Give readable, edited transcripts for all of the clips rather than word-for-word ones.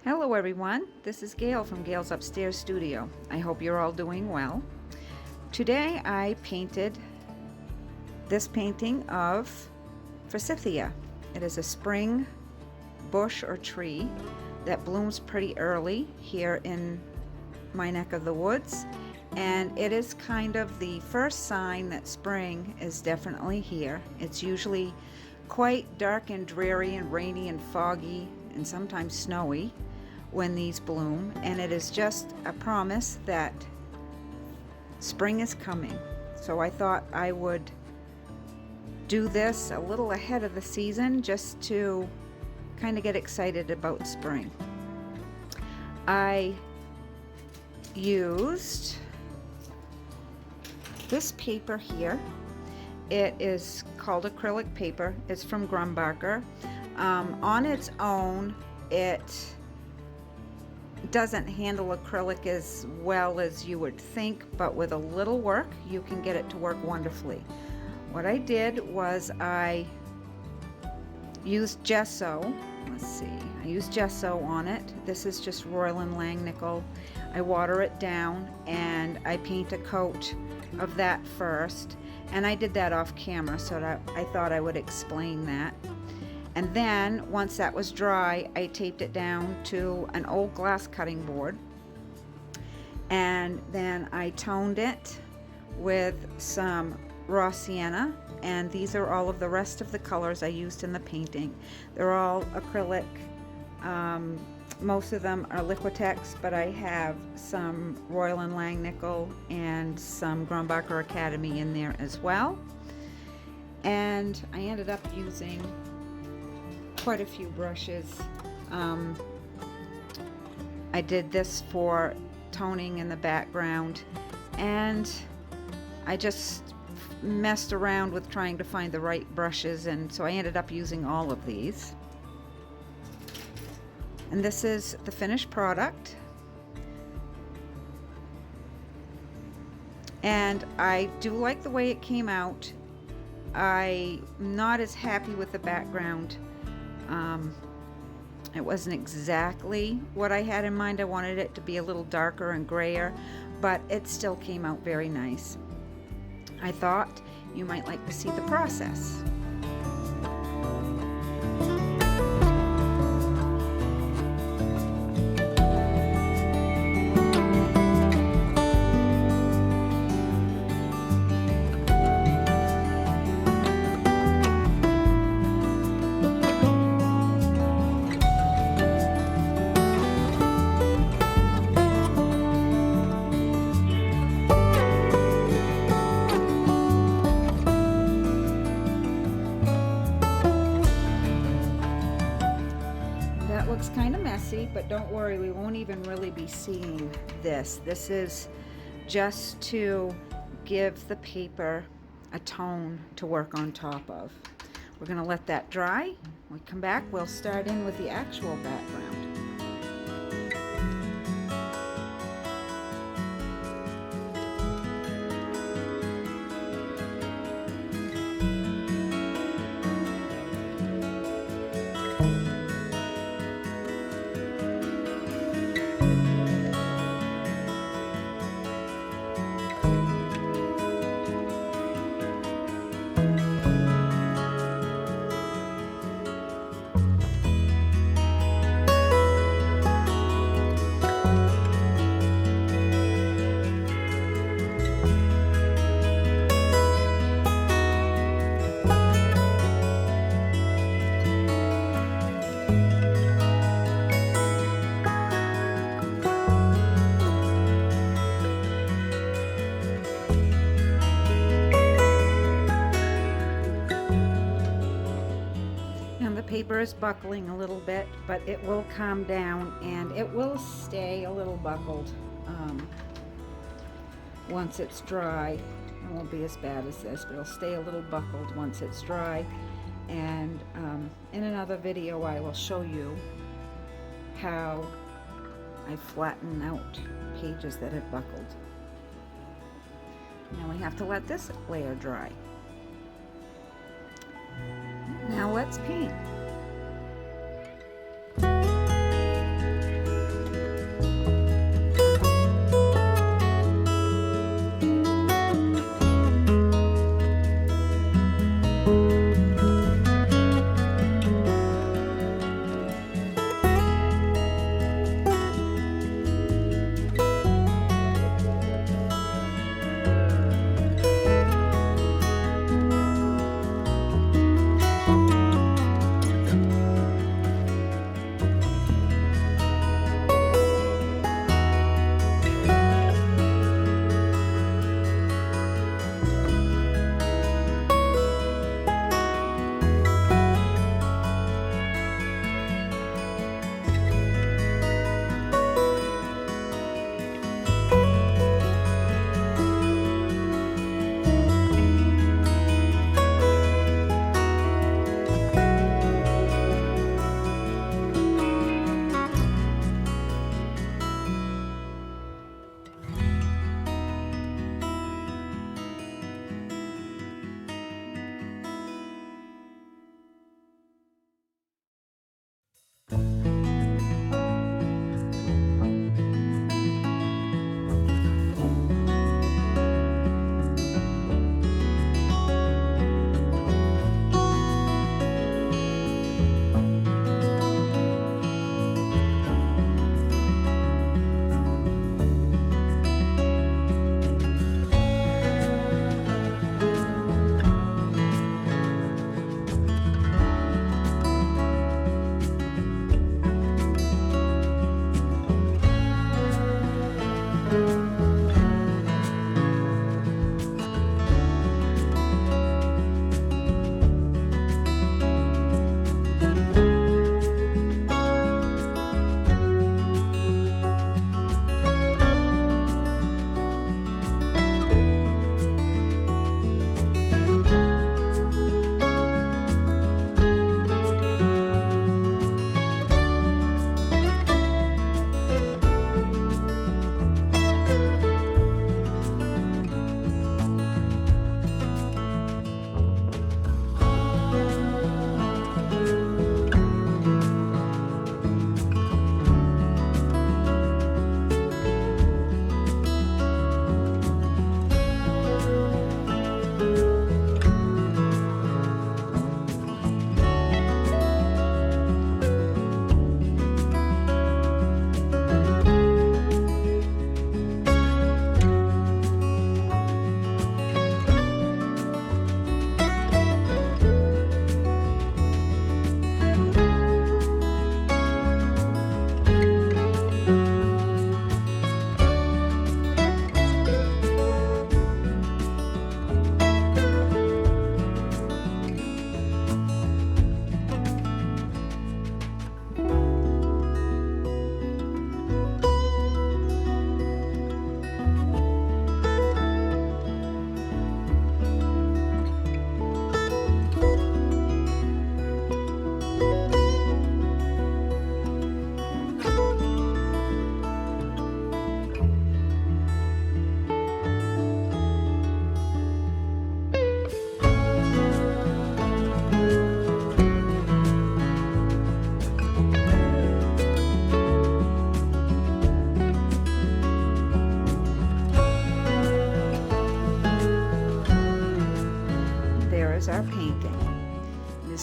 Hello everyone, this is Gail from Gail's Upstairs Studio. I hope you're all doing well. Today I painted this painting of Forsythia. It is a spring bush or tree that blooms pretty early here in my neck of the woods, and it is kind of the first sign that spring is definitely here. It's usually quite dark and dreary and rainy and foggy and sometimes snowy when these bloom, and it is just a promise that spring is coming. So I thought I would do this a little ahead of the season just to kind of get excited about spring. I used this paper here. It is called acrylic paper. It's from Grumbacher. On its own, it doesn't handle acrylic as well as you would think, but with a little work you can get it to work wonderfully. What I did was I used gesso. Let's see, I used gesso on it. This is just Royal and Langnickel. I water it down and I paint a coat of that first, and I did that off camera, so that I thought I would explain that. And then once that was dry, I taped it down to an old glass cutting board, and then I toned it with some raw sienna, and these are all of the rest of the colors I used in the painting. They're all acrylic. Most of them are Liquitex, but I have some Royal and Langnickel and some Grumbacher Academy in there as well. And I ended up using quite a few brushes. I did this for toning in the background, and I just messed around with trying to find the right brushes, and so I ended up using all of these. And this is the finished product, and I do like the way it came out. I'm not as happy with the background. It wasn't exactly what I had in mind. I wanted it to be a little darker and grayer, but it still came out very nice. I thought you might like to see the process. Looks kind of messy, but don't worry, we won't even really be seeing this. This is just to give the paper a tone to work on top of. We're going to let that dry. When we come back, we'll start in with the actual background. Paper is buckling a little bit, but it will calm down and it will stay a little buckled once it's dry. It won't be as bad as this, but it'll stay a little buckled once it's dry. And in another video I will show you how I flatten out pages that have buckled. Now we have to let this layer dry. Now let's paint.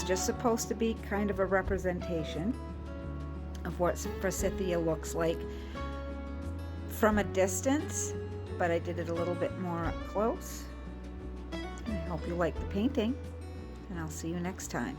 just supposed to be kind of a representation of what Forsythia looks like from a distance, but I did it a little bit more up close. I hope you like the painting, and I'll see you next time.